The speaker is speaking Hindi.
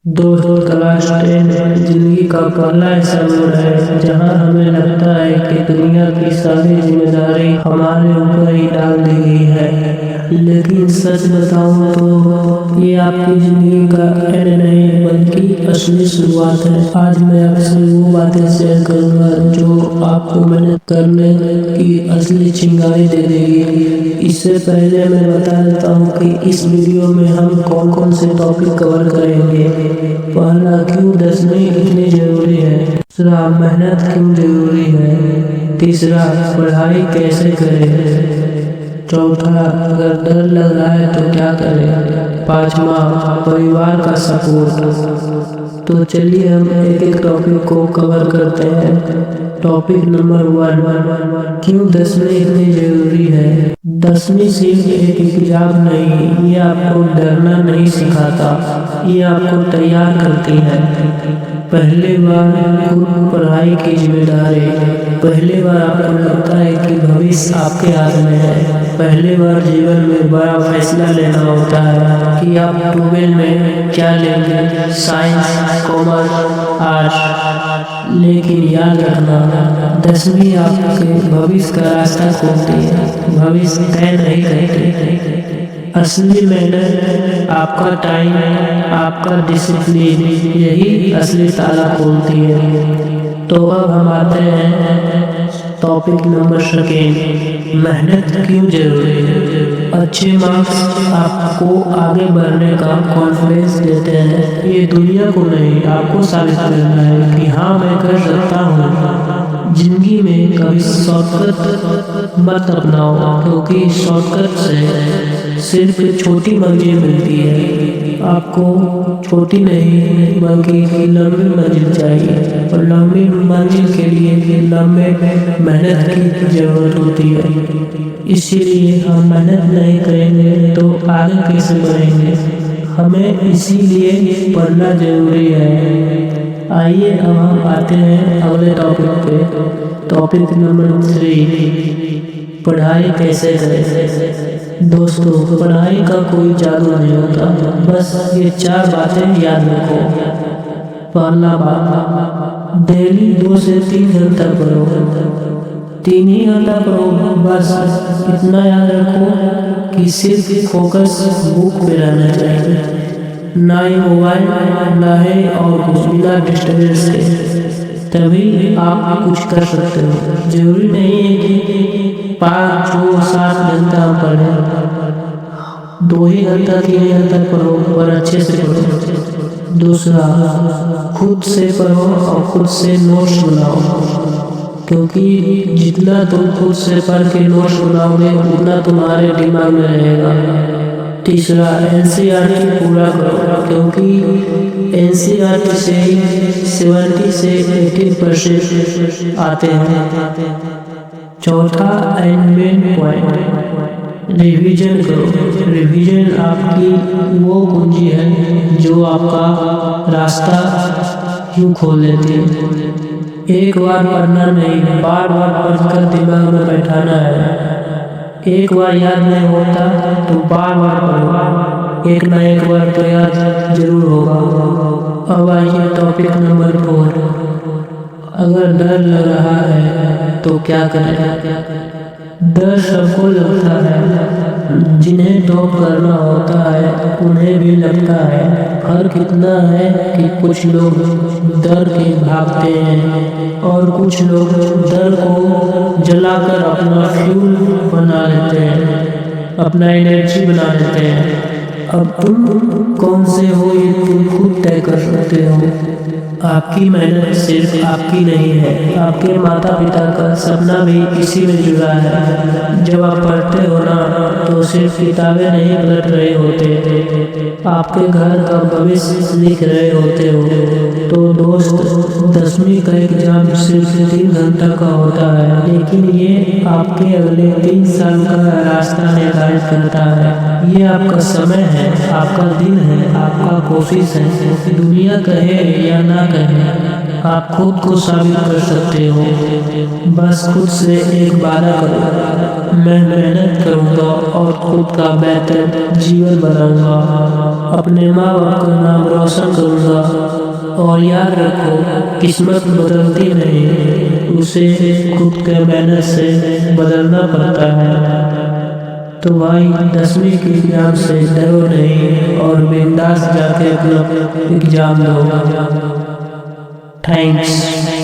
दोस्त क्लास 10 जिंदगी का पहला ऐसा मोड़ है जहां हमें लगता है कि दुनिया की सारी जिम्मेदारी हमारे ऊपर ही डाल दी गई है। लेकिन सच बताऊं तो ये आपकी जिंदगी का एंड नहीं बल्कि असली शुरुआत है। आज मैं आपसे वो बातें शेयर करूंगा जो आपको मेहनत करने की असली चिंगारी दे देगी। इससे पहले मैं बता देता हूँ कि इस वीडियो में हम कौन कौन से टॉपिक कवर करेंगे। पहला, क्यों 10वीं इतनी जरूरी है। दूसरा, मेहनत क्यों जरूरी है। तीसरा, पढ़ाई कैसे करें। चौथा, अगर डर लग रहा है तो क्या करें। पांचवा, परिवार का सपोर्ट। तो चलिए हम एक एक टॉपिक को कवर करते हैं। टॉपिक नंबर 1, क्यों 10वीं इतनी जरूरी है। 10वीं सिर्फ एक एग्जाम नहीं, ये आपको डरना नहीं सिखाता, ये आपको तैयार करती है। पहली बार खुद पढ़ाई की जिम्मेदारी। पहली बार आपको लगता है कि भविष्य आपके हाथ में है। पहली बार जीवन में बड़ा फैसला लेना होता है कि आप 12 में क्या लेंगे, साइंस, कॉमर्स, आर्ट्स। लेकिन याद रखना, 10वीं आपके भविष्य का रास्ता खोलती है, भविष्य तय नहीं करती। असली मेहनत, आपका टाइम, आपका डिसिप्लिन, यही असली ताला खोलती है। तो अब हम आते हैं टॉपिक नंबर 2, मेहनत क्यों जरूरी है। अच्छे मार्क्स आपको आगे बढ़ने का कॉन्फिडेंस देते हैं। ये दुनिया को नहीं, आपको साबित करना है कि हाँ मैं कर सकता हूँ। जिंदगी में कभी शॉर्टकट मत अपनाओ, क्योंकि शॉर्टकट से सिर्फ छोटी मंजिल मिलती है। आपको छोटी नहीं बल्कि लंबी मंजिल चाहिए, और लंबी मंजिल के लिए लंबे मेहनत की जरूरत होती है। इसीलिए हम मेहनत नहीं करेंगे तो आगे कैसे बढ़ेंगे। हमें इसीलिए पढ़ना जरूरी है। आइए अब हम आते हैं अगले टॉपिक पे। टॉपिक नंबर 3, पढ़ाई कैसे करें। दोस्तों, पढ़ाई का कोई जादू नहीं होता, बस ये 4 बातें याद रखो। पहला बात, डेली 2 से 3 घंटा पढ़ो। 3 ही घंटा पढ़ो, बस इतना याद रखो कि सिर्फ फोकस बुक पे रहना चाहिए, ना ही मोबाइल, ना ही और कुछ, बिना डिस्टर्बेंस के। तभी आप कुछ कर सकते हो। जरूरी नहीं है कि 5, 6, 7 घंटा पढ़ें। 2 ही घंटा 3 घंटा पढ़ो, पर अच्छे से पढ़ो। दूसरा, खुद से पढ़ो और खुद से नोट्स बनाओ, क्योंकि जितना तुम खुद से पढ़ के नोट्स बनाओगे उतना तुम्हारे दिमाग में रहेगा। तीसरा, एनसीईआरटी पूरा करो, क्योंकि एनसीईआरटी से 70 से 80% आते हैं। चौथा एंड मेन पॉइंट, रिवीजन करो। रिवीजन आपकी वो कुंजी है जो आपका रास्ता यूं खोल देती है। एक बार पढ़ना नहीं, बार बार पढ़कर दिमाग में बैठाना है। एक बार याद नहीं होता तो बार बार पढ़ो, एक ना एक बार तो याद जरूर होगा। अब आइए टॉपिक नंबर 4, अगर डर लग रहा है तो क्या करें। डर सबको लगता है, जिन्हें टॉप करना होता है उन्हें भी लगता है। फर्क इतना है कि कुछ लोग डर के भागते हैं और कुछ लोग डर को जलाकर अपना फ्यूल बना लेते हैं, अपना एनर्जी बना लेते हैं। अब तुम कौन से हो ये तुम खुद तय कर सकते हो। आपकी मेहनत सिर्फ आपकी नहीं है, आपके माता पिता का सपना भी इसी में जुड़ा है। जब आप पढ़ते हो ना तो सिर्फ किताबें नहीं पलट रहे होते, आपके घर का भविष्य लिख रहे होते हो। तो दोस्त, 10वीं का एग्जाम सिर्फ 3 घंटा का होता है, लेकिन ये आपके अगले 3 साल का रास्ता निर्धारित करता है। ये आपका समय है, आपका दिन है, आपका कोशिश है। दुनिया कहे या ना कहे, आप खुद को साबित कर सकते हो। बस खुद से एक वादा करो, मैं मेहनत करूँगा और खुद का बेहतर जीवन बनाऊँगा। अपने माँ बाप का नाम रोशन करूँगा। और याद रखो, किस्मत बदलती नहीं, उसे खुद के मेहनत से बदलना पड़ता है। तो भाई 10वीं के एग्जाम से डरो नहीं और बिंदास जाके अपना एग्जाम दो। थैंक्स।